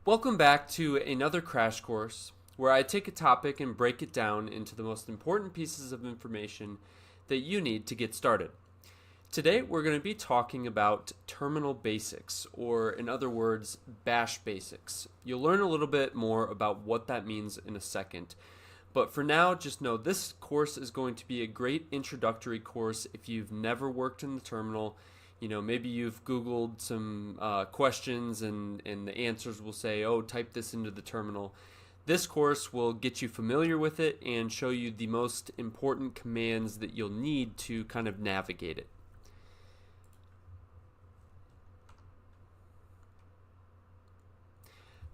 Welcome back to another crash course where I take a topic and break it down into the most important pieces of information that you need to get started. Today we're going to be talking about terminal basics, or in other words, bash basics. You'll learn a little bit more about what that means in a second. But for now, just know this course is going to be a great introductory course if you've never worked in the terminal. Maybe you've Googled some questions and the answers will say, oh, type this into the terminal. This course will get you familiar with it and show you the most important commands that you'll need to kind of navigate it.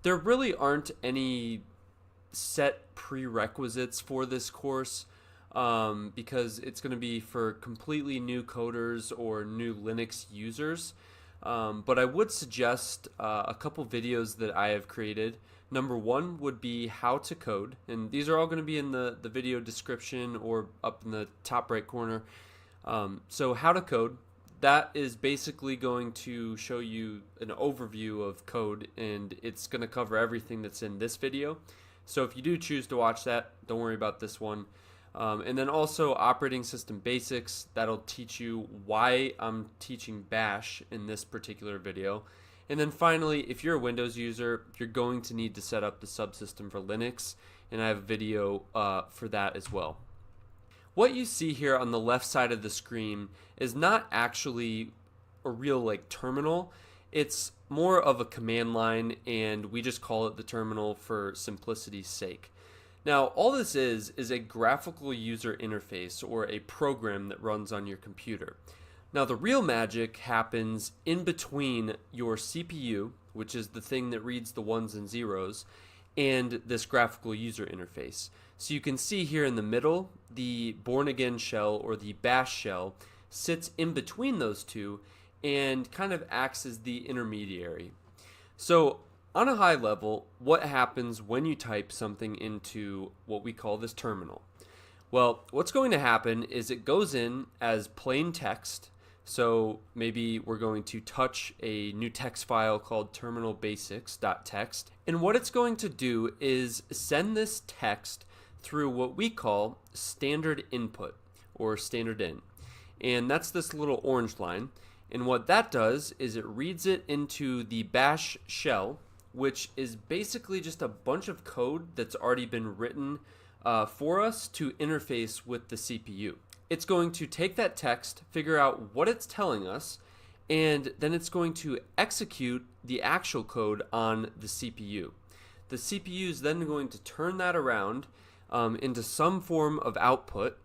There really aren't any set prerequisites for this course because it's going to be for completely new coders or new Linux users. But I would suggest a couple videos that I have created. Number one would be how to code, and these are all going to be in the video description or up in the top right corner. So how to code, that is basically going to show you an overview of code, and it's going to cover everything that's in this video. So if you do choose to watch that, don't worry about this one. And then also operating system basics, that'll teach you why I'm teaching bash in this particular video. And then finally, if you're a Windows user, you're going to need to set up the subsystem for Linux, and I have a video for that as well. What you see here on the left side of the screen is not actually a real terminal. It's more of a command line, and we just call it the terminal for simplicity's sake. Now, all this is a graphical user interface, or a program that runs on your computer. Now, the real magic happens in between your CPU, which is the thing that reads the ones and zeros, and this graphical user interface. So you can see here in the middle, the born again shell, or the bash shell, sits in between those two and kind of acts as the intermediary. So on a high level, what happens when you type something into what we call this terminal? Well, what's going to happen is it goes in as plain text. So maybe we're going to touch a new text file called terminalbasics.txt. And what it's going to do is send this text through what we call standard input, or standard in. And that's this little orange line. And what that does is it reads it into the bash shell, which is basically just a bunch of code that's already been written for us to interface with the CPU. It's going to take that text, figure out what it's telling us, and then it's going to execute the actual code on the CPU. The CPU is then going to turn that around into some form of output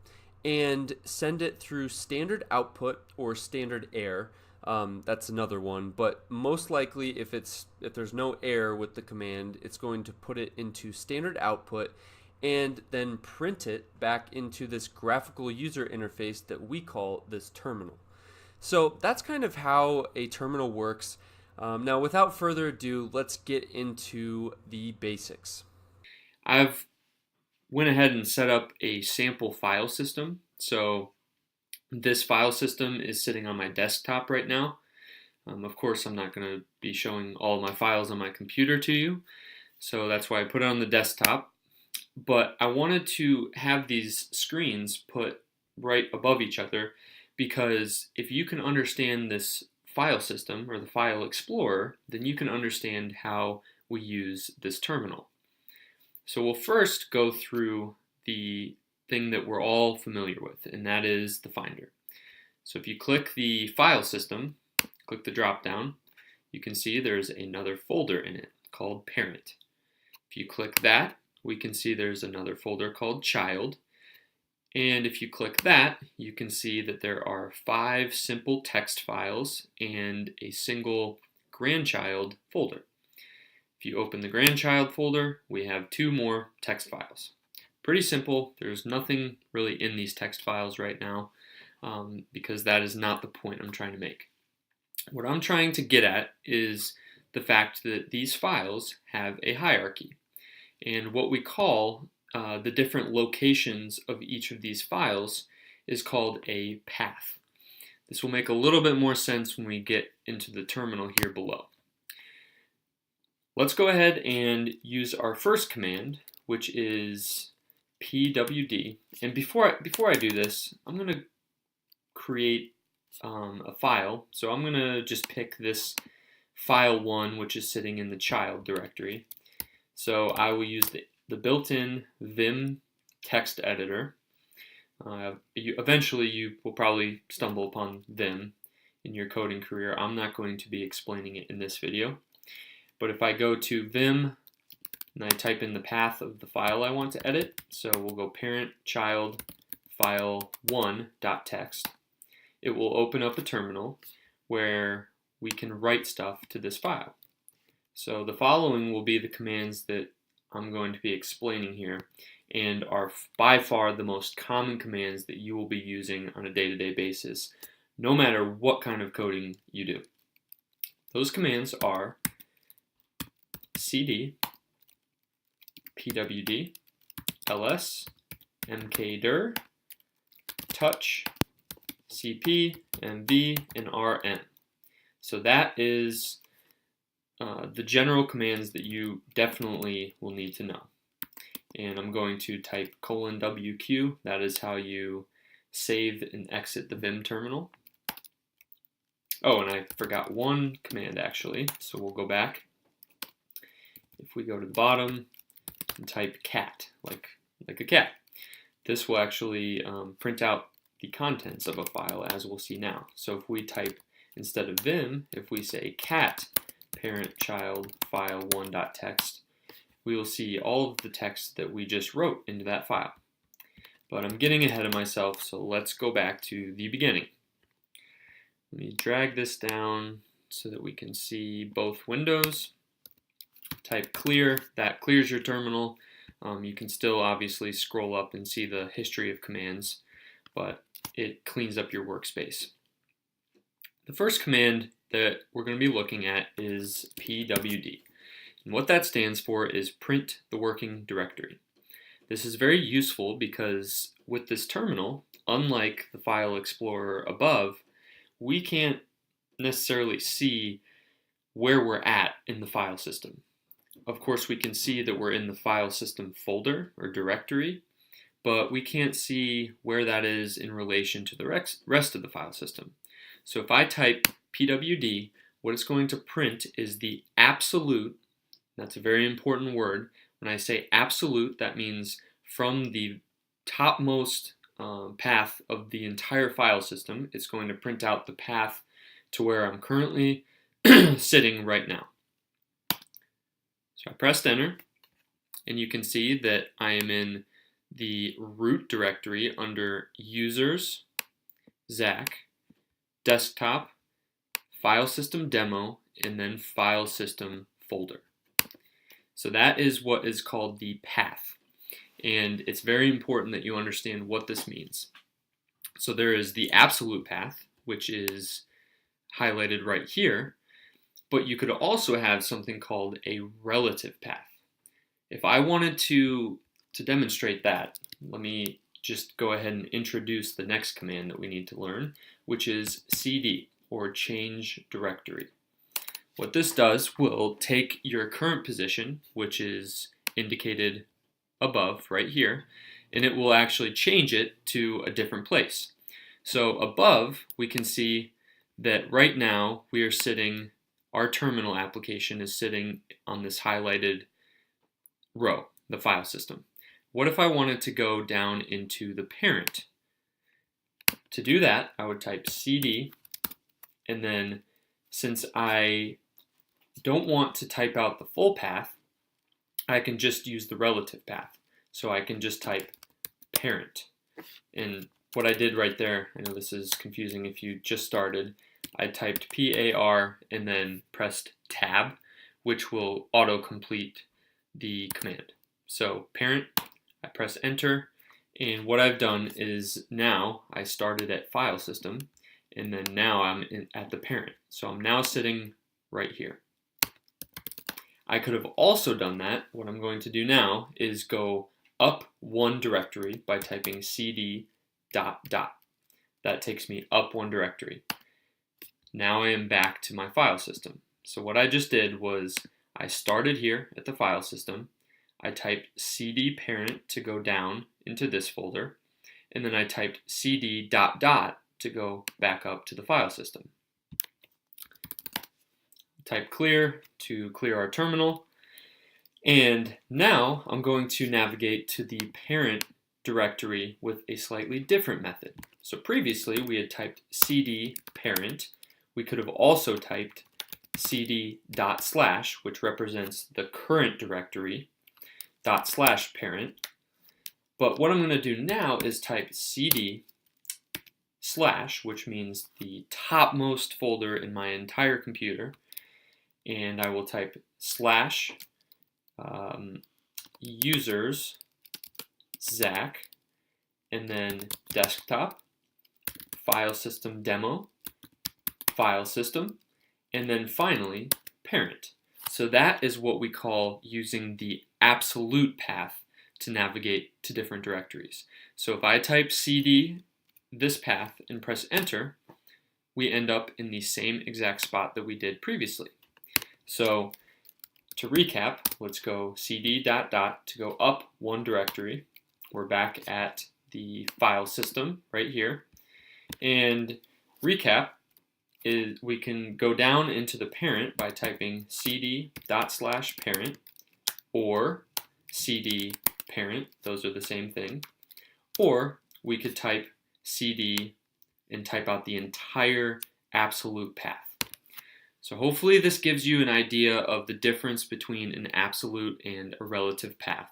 and send it through standard output or standard error. That's another one, but most likely if there's no error with the command, it's going to put it into standard output and then print it back into this graphical user interface that we call this terminal. So that's kind of how a terminal works. Now, without further ado, let's get into the basics. I've went ahead and set up a sample file system. So this file system is sitting on my desktop right now. Of course, I'm not going to be showing all my files on my computer to you, so that's why I put it on the desktop. But I wanted to have these screens put right above each other because if you can understand this file system or the file explorer, then you can understand how we use this terminal. So we'll first go through the thing that we're all familiar with, and that is the Finder. So if you click the file system, click the drop down, you can see there's another folder in it called parent. If you click that, we can see there's another folder called child. And if you click that, you can see that there are 5 simple text files and a single grandchild folder. If you open the grandchild folder, we have 2 more text files. Pretty simple. There's nothing really in these text files right now because that is not the point I'm trying to make. What I'm trying to get at is the fact that these files have a hierarchy. And what we call the different locations of each of these files is called a path. This will make a little bit more sense when we get into the terminal here below. let's go ahead and use our first command, which is pwd. And before I do this, I'm going to create a file. So I'm going to just pick this file1, which is sitting in the child directory. So I will use the built-in Vim text editor. Eventually you will probably stumble upon Vim in your coding career. I'm not going to be explaining it in this video. But if I go to Vim and I type in the path of the file I want to edit, so we'll go parent child file1.txt, it will open up a terminal where we can write stuff to this file. So the following will be the commands that I'm going to be explaining here and are by far the most common commands that you will be using on a day-to-day basis, no matter what kind of coding you do. Those commands are cd, pwd, ls, mkdir, touch, cp, mv, and rm. So that is the general commands that you definitely will need to know. And I'm going to type :wq. That is how you save and exit the Vim terminal. Oh, and I forgot one command actually, so we'll go back. If we go to the bottom and type cat, like a cat, this will actually print out the contents of a file, as we'll see now. So if we type, instead of Vim, if we say cat parent child file1.txt, we will see all of the text that we just wrote into that file. But I'm getting ahead of myself, so let's go back to the beginning. Let me drag this down so that we can see both windows. Type clear, that clears your terminal. You can still obviously scroll up and see the history of commands, but it cleans up your workspace. The first command that we're going to be looking at is pwd. And what that stands for is print the working directory. This is very useful because with this terminal, unlike the file explorer above, we can't necessarily see where we're at in the file system. Of course, we can see that we're in the file system folder or directory, but we can't see where that is in relation to the rest of the file system. So if I type pwd, what it's going to print is the absolute. That's a very important word. When I say absolute, that means from the topmost path of the entire file system, it's going to print out the path to where I'm currently sitting right now. So I pressed enter, and you can see that I am in the root directory under users, Zach, desktop, file system demo, and then file system folder. So that is what is called the path. And it's very important that you understand what this means. So there is the absolute path, which is highlighted right here, but you could also have something called a relative path. If I wanted to demonstrate that, let me just go ahead and introduce the next command that we need to learn, which is cd, or change directory. What this does will take your current position, which is indicated above right here, and it will actually change it to a different place. So above, we can see that right now we are sitting, our terminal application is sitting on this highlighted row, the file system. What if I wanted to go down into the parent? To do that, I would type cd, and then since I don't want to type out the full path, I can just use the relative path. So I can just type parent. And what I did right there, I know this is confusing if you just started, I typed PAR and then pressed tab, which will auto-complete the command. So parent, I press enter, and what I've done is now I started at file system, and then now I'm at the parent. So I'm now sitting right here. I could have also done that. What I'm going to do now is go up one directory by typing cd ... That takes me up one directory. Now I am back to my file system. So what I just did was I started here at the file system. I typed cd parent to go down into this folder, and then I typed cd ... to go back up to the file system. Type clear to clear our terminal, and now I'm going to navigate to the parent directory with a slightly different method. So previously we had typed cd parent. We could have also typed cd ... which represents the current directory, / parent. But what I'm going to do now is type cd /, which means the topmost folder in my entire computer, and I will type / users Zach, and then desktop, file system demo, file system, and then finally parent. So that is what we call using the absolute path to navigate to different directories. So if I type cd this path and press enter, we end up in the same exact spot that we did previously. So to recap, let's go cd ... to go up one directory. We're back at the file system right here. And recap is we can go down into the parent by typing cd ... parent or cd parent. Those are the same thing. Or we could type cd and type out the entire absolute path. So hopefully this gives you an idea of the difference between an absolute and a relative path.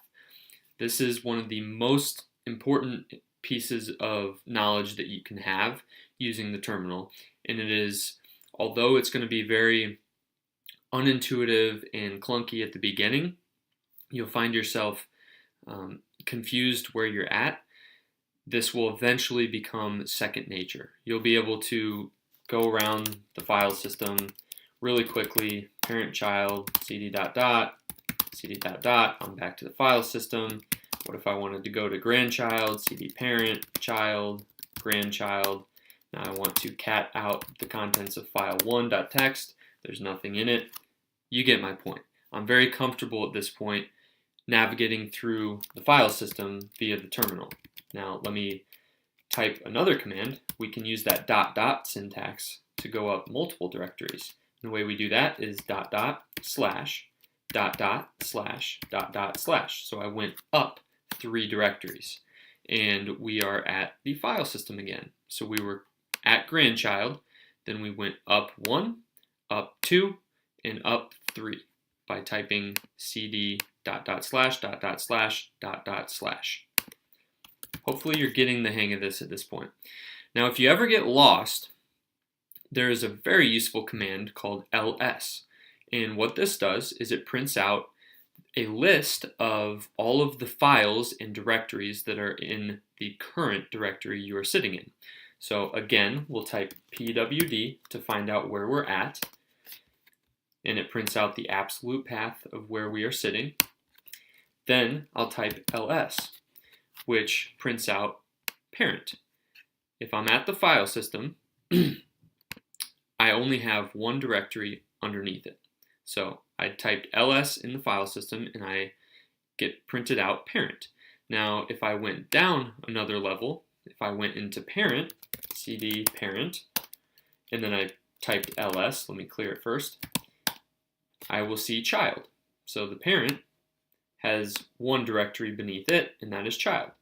This is one of the most important pieces of knowledge that you can have using the terminal, and it is, although it's going to be very unintuitive and clunky at the beginning, you'll find yourself confused where you're at. This will eventually become second nature. You'll be able to go around the file system really quickly, parent child, cd ... cd ... I'm back to the file system. What if I wanted to go to grandchild, cd parent, child, grandchild. Now I want to cat out the contents of file 1.txt. There's nothing in it. You get my point. I'm very comfortable at this point navigating through the file system via the terminal. Now let me type another command. We can use that ... syntax to go up multiple directories. And the way we do that is ... / / So I went up 3 directories, and we are at the file system again. So we were at grandchild, then we went up 1, up 2, and up 3 by typing cd ... / Hopefully you're getting the hang of this at this point. Now if you ever get lost, there is a very useful command called ls. And what this does is it prints out a list of all of the files and directories that are in the current directory you are sitting in. So again, we'll type pwd to find out where we're at, and it prints out the absolute path of where we are sitting. Then I'll type ls, which prints out parent. If I'm at the file system, I only have one directory underneath it. So I typed ls in the file system and I get printed out parent. Now if I went down another level, if I went into parent, cd parent, and then I typed ls, let me clear it first, I will see child. So the parent has one directory beneath it, and that is child.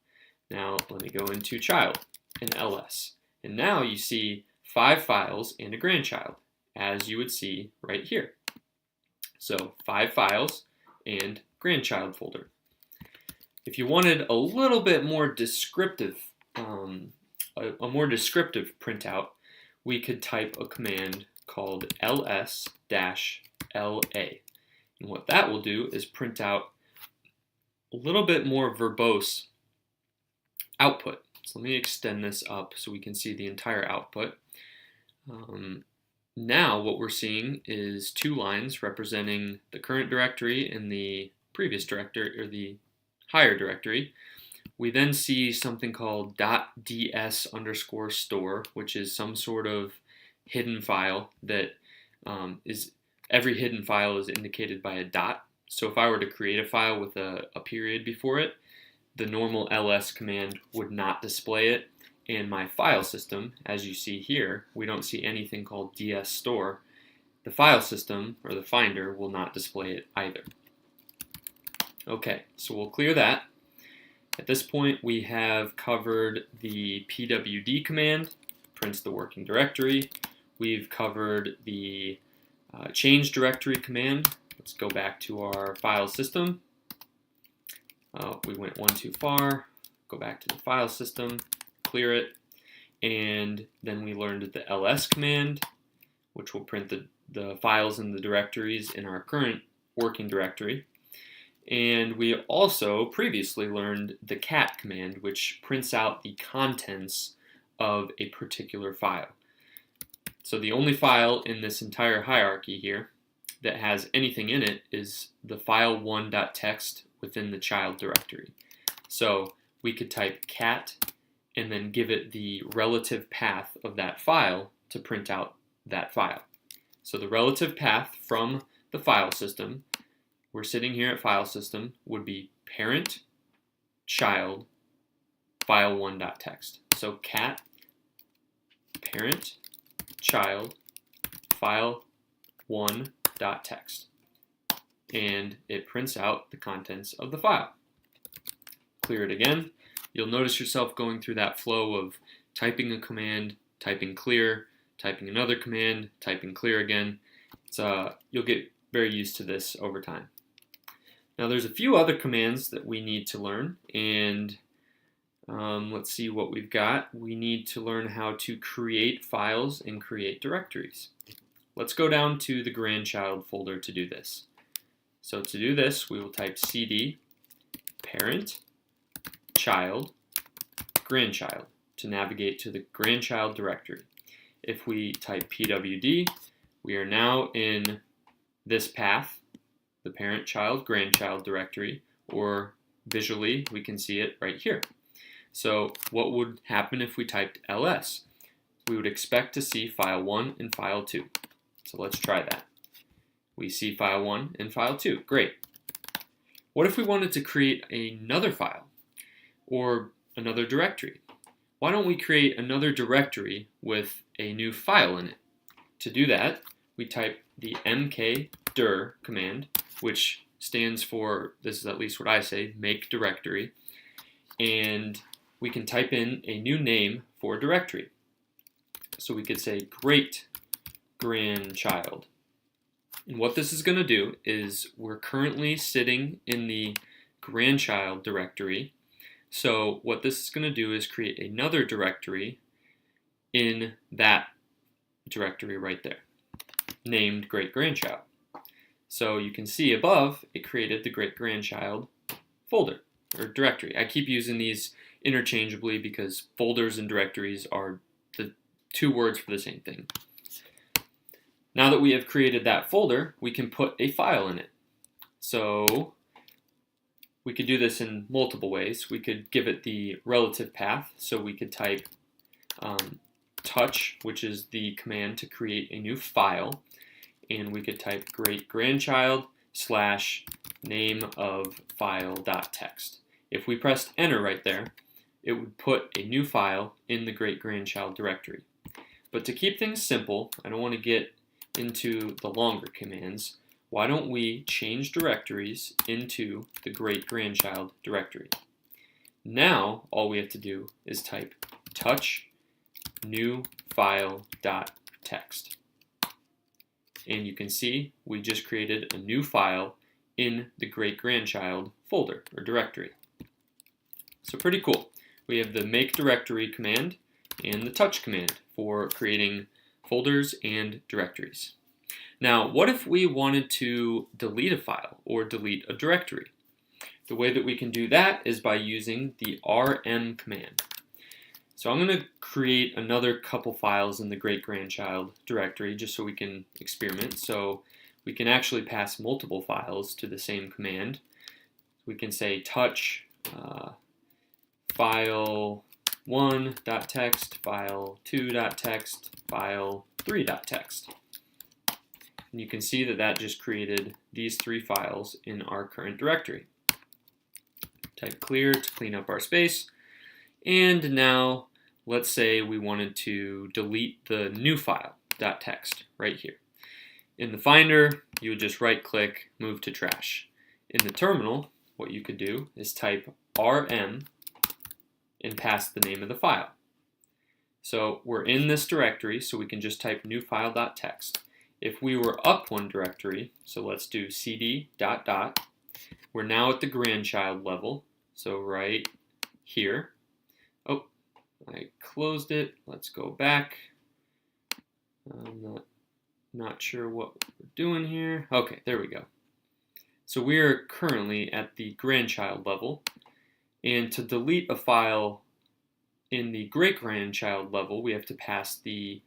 Now let me go into child and ls. And now you see 5 files and a grandchild, as you would see right here. So 5 files and grandchild folder. If you wanted a little bit more descriptive, a more descriptive printout, we could type a command called ls-la. And what that will do is print out a little bit more verbose output. So let me extend this up so we can see the entire output. Now what we're seeing is 2 lines representing the current directory and the previous directory, or the higher directory. We then see something called .ds_store, which is some sort of hidden file that is every hidden file is indicated by a dot. So if I were to create a file with a period before it, the normal ls command would not display it. And my file system, as you see here, we don't see anything called dsstore. The file system, or the finder, will not display it either. Okay, so we'll clear that. At this point, we have covered the pwd command, prints the working directory. We've covered the change directory command. Let's go back to our file system. We went one too far. Go back to the file system, clear it, and then we learned the ls command, which will print the files and the directories in our current working directory. And we also previously learned the cat command, which prints out the contents of a particular file. So the only file in this entire hierarchy here that has anything in it is the file1.txt within the child directory. So we could type cat and then give it the relative path of that file to print out that file. So the relative path from the file system, we're sitting here at file system, would be parent child file1.txt. So cat parent child file1.txt, and it prints out the contents of the file. Clear it again. You'll notice yourself going through that flow of typing a command, typing clear, typing another command, typing clear again. You'll get very used to this over time. Now there's a few other commands that we need to learn, and let's see what we've got. We need to learn how to create files and create directories. Let's go down to the grandchild folder to do this. So to do this, we will type cd parent child grandchild to navigate to the grandchild directory. If we type pwd, we are now in this path, the parent child grandchild directory, or visually we can see it right here. So what would happen if we typed ls? We would expect to see file 1 and file 2. So let's try that. We see file 1 and file 2. Great. What if we wanted to create another file or another directory? Why don't we create another directory with a new file in it? To do that, we type the mkdir command, which stands for, this is at least what I say, make directory, and we can type in a new name for a directory. So we could say great grandchild. And what this is going to do is we're currently sitting in the grandchild directory. So what this is going to do is create another directory in that directory right there, named great grandchild. So you can see above, it created the great grandchild folder or directory. I keep using these interchangeably because folders and directories are the two words for the same thing. Now that we have created that folder, we can put a file in it. So we could do this in multiple ways. We could give it the relative path. So we could type touch, which is the command to create a new file. And we could type great grandchild / name of file.txt. If we pressed enter right there, it would put a new file in the great grandchild directory. But to keep things simple, I don't want to get into the longer commands. Why don't we change directories into the great grandchild directory? Now all we have to do is type touch new file.txt. And you can see we just created a new file in the great grandchild folder or directory. So pretty cool. We have the make directory command and the touch command for creating folders and directories. Now, what if we wanted to delete a file or delete a directory? The way that we can do that is by using the rm command. So I'm going to create another couple files in the great grandchild directory just so we can experiment. So we can actually pass multiple files to the same command. We can say touch file1.txt, file2.txt, file3.txt. And you can see that that just created these 3 files in our current directory. Type clear to clean up our space. And now let's say we wanted to delete the new file, .text, right here. In the Finder, you would just right click, move to trash. In the terminal, what you could do is type rm and pass the name of the file. So we're in this directory, so we can just type new file.txt. If we were up one directory, so let's do cd ... we're now at the grandchild level, so right here. Oh, I closed it. Let's go back. I'm not sure what we're doing here. Okay, there we go. So we are currently at the grandchild level, and to delete a file in the great-grandchild level, we have to pass the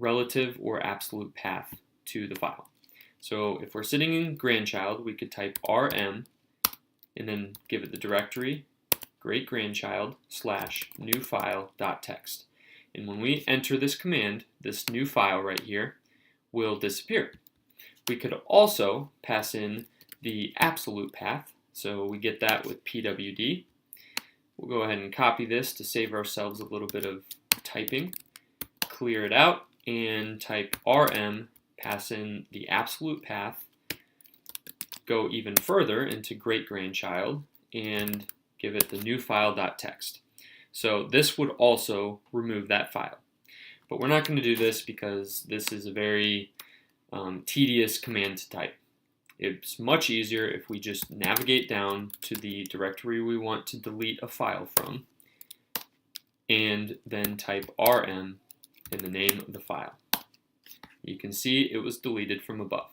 relative or absolute path to the file. So if we're sitting in grandchild, we could type rm and then give it the directory great-grandchild / new file.txt. And when we enter this command, this new file right here will disappear. We could also pass in the absolute path, so we get that with pwd. We'll go ahead and copy this to save ourselves a little bit of typing. Clear it out and type rm, pass in the absolute path, go even further into great-grandchild, and give it the new file.txt. So this would also remove that file. But we're not going to do this because this is a very tedious command to type. It's much easier if we just navigate down to the directory we want to delete a file from and then type rm in the name of the file. You can see it was deleted from above.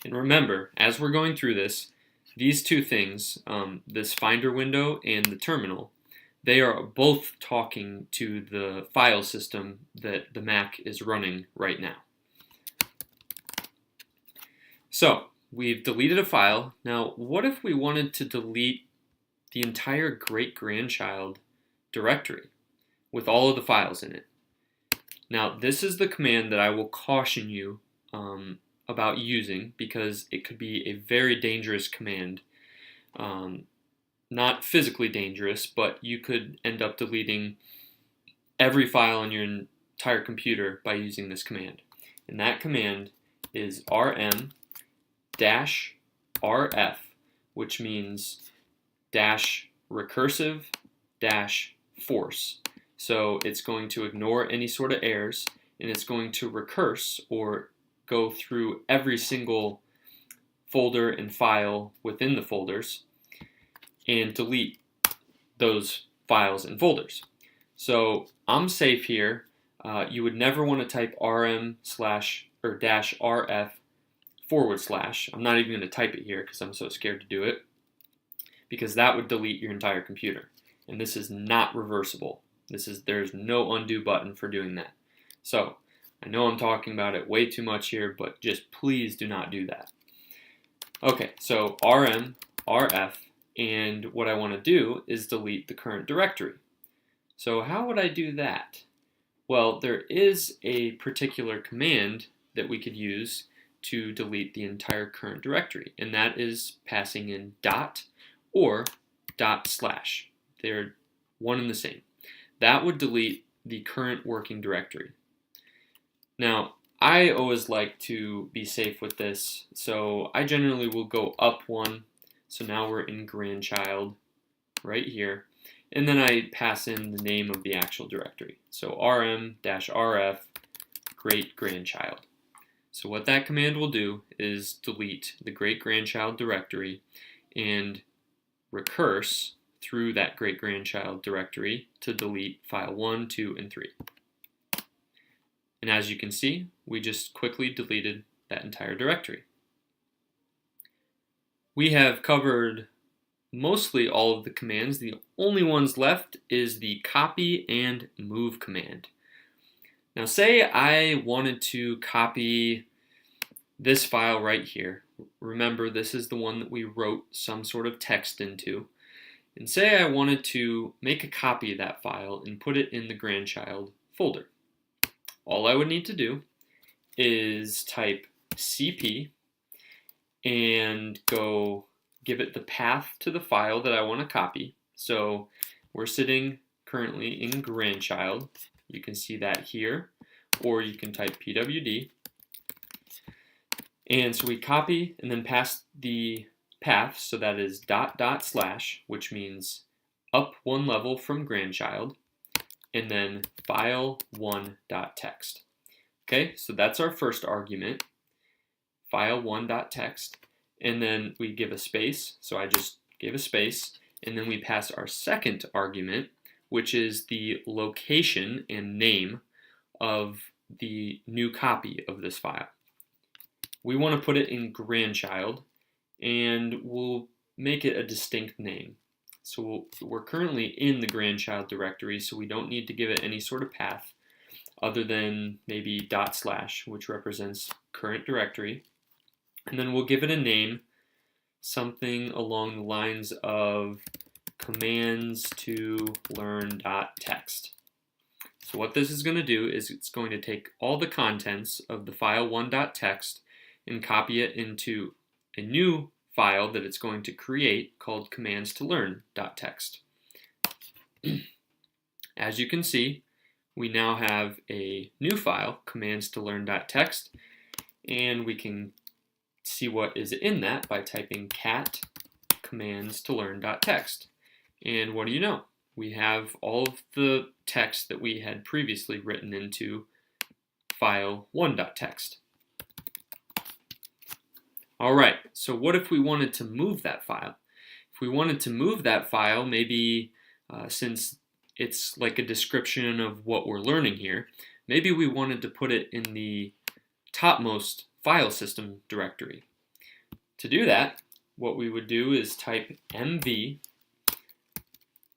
And remember, as we're going through this, these two things, this Finder window and the terminal, they are both talking to the file system that the Mac is running right now. So we've deleted a file. Now, what if we wanted to delete the entire great-grandchild directory with all of the files in it? Now, this is the command that I will caution you about using because it could be a very dangerous command. Not physically dangerous, but you could end up deleting every file on your entire computer by using this command. And that command is rm-rf, which means -recursive-force. So it's going to ignore any sort of errors, and it's going to recurse or go through every single folder and file within the folders and delete those files and folders. So I'm safe here. You would never want to type rm/ or -rf/. I'm not even going to type it here because I'm so scared to do it, because that would delete your entire computer. And this is not reversible. There's no undo button for doing that. So I know I'm talking about it way too much here, but just please do not do that. Okay, so rm-rf, and what I want to do is delete the current directory. So how would I do that? Well, there is a particular command that we could use to delete the entire current directory, and that is passing in dot or /. They're one and the same. That would delete the current working directory. Now, I always like to be safe with this, so I generally will go up one. So now we're in grandchild right here, and then I pass in the name of the actual directory. So rm-rf great-grandchild. So what that command will do is delete the great-grandchild directory and recurse through that great-grandchild directory to delete file 1, 2, and 3. And as you can see, we just quickly deleted that entire directory. We have covered mostly all of the commands. The only ones left is the copy and move command. Now say I wanted to copy this file right here. Remember, this is the one that we wrote some sort of text into. And say I wanted to make a copy of that file and put it in the grandchild folder. All I would need to do is type cp and go give it the path to the file that I want to copy. So we're sitting currently in grandchild. You can see that here, or you can type pwd. And so we copy and then pass the path, so that is dot dot slash, which means up one level from grandchild, and then file1.txt. Okay, so that's our first argument, file1.txt, and then we give a space, so I just gave a space, and then we pass our second argument, which is the location and name of the new copy of this file. We want to put it in grandchild, and we'll make it a distinct name. So we're currently in the grandchild directory, so we don't need to give it any sort of path other than maybe dot slash, which represents current directory. And then we'll give it a name, something along the lines of commands to learn.txt. So what this is going to do is it's going to take all the contents of the file1.txt and copy it into a new file that it's going to create called commands to learn.txt. As you can see, we now have a new file, commands to learn.txt, and we can see what is in that by typing cat commands to learn.txt. And what do you know? We have all of the text that we had previously written into file1.txt. All right, so what if we wanted to move that file? If we wanted to move that file, maybe since it's like a description of what we're learning here, maybe we wanted to put it in the topmost file system directory. To do that, what we would do is type mv,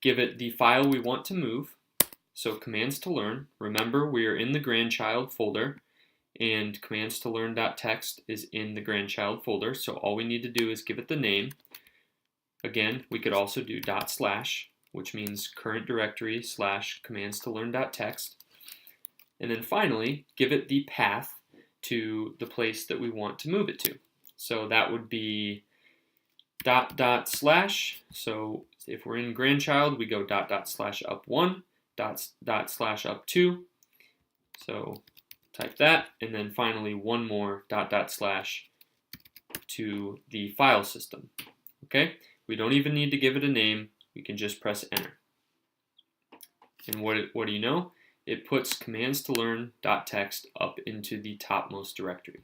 give it the file we want to move, so commands to learn. Remember, we are in the grandchild folder, and commands to learn.txt is in the grandchild folder, so all we need to do is give it the name. Again, we could also do dot slash, which means current directory slash commands to learn.txt. And then finally, give it the path to the place that we want to move it to. So that would be dot dot slash. So if we're in grandchild, we go dot dot slash up 1, dot dot slash up 2. So type that, and then finally one more dot dot slash to the file system. Okay, we don't even need to give it a name. We can just press enter. And what do you know? It puts commands to learn.txt up into the topmost directory.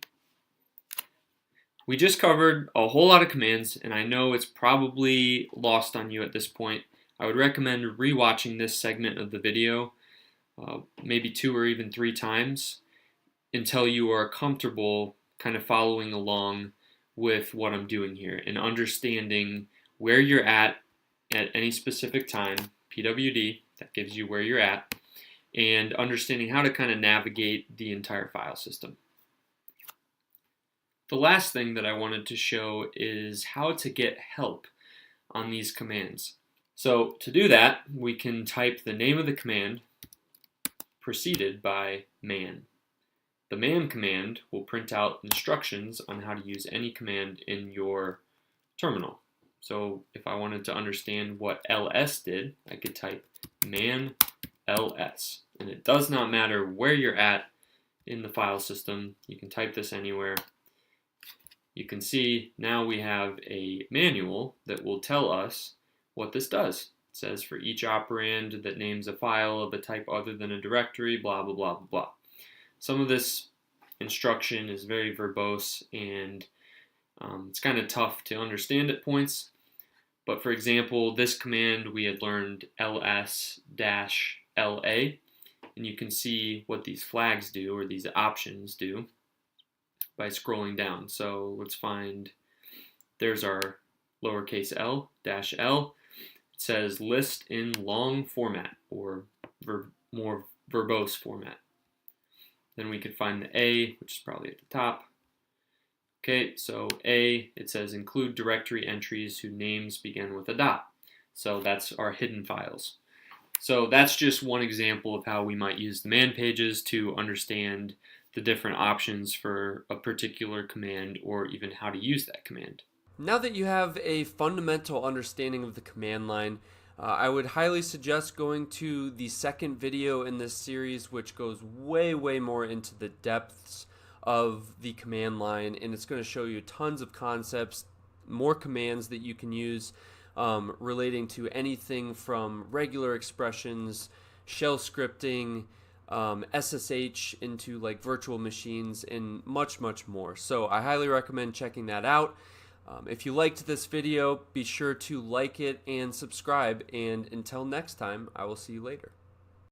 We just covered a whole lot of commands, and I know it's probably lost on you at this point. I would recommend rewatching this segment of the video maybe 2 or even 3 times until you are comfortable kind of following along with what I'm doing here and understanding where you're at any specific time, pwd, that gives you where you're at, and understanding how to kind of navigate the entire file system. The last thing that I wanted to show is how to get help on these commands. So to do that, we can type the name of the command preceded by man. The man command will print out instructions on how to use any command in your terminal. So if I wanted to understand what ls did, I could type man ls. And it does not matter where you're at in the file system. You can type this anywhere. You can see now we have a manual that will tell us what this does. It says for each operand that names a file of a type other than a directory, blah, blah, blah, blah, blah. Some of this instruction is very verbose, and it's kind of tough to understand at points. But for example, this command we had learned ls-la, and you can see what these flags do, or these options do, by scrolling down. So let's find, there's our lowercase l, -l. It says list in long format, or more verbose format. Then we could find the A, which is probably at the top. Okay, so A, it says include directory entries whose names begin with a dot. So that's our hidden files. So that's just one example of how we might use the man pages to understand the different options for a particular command or even how to use that command. Now that you have a fundamental understanding of the command line, I would highly suggest going to the second video in this series, which goes way more into the depths of the command line, and it's going to show you tons of concepts, more commands that you can use relating to anything from regular expressions, shell scripting, SSH into like virtual machines, and much more. So I highly recommend checking that out. If you liked this video, be sure to like it and subscribe. And until next time, I will see you later.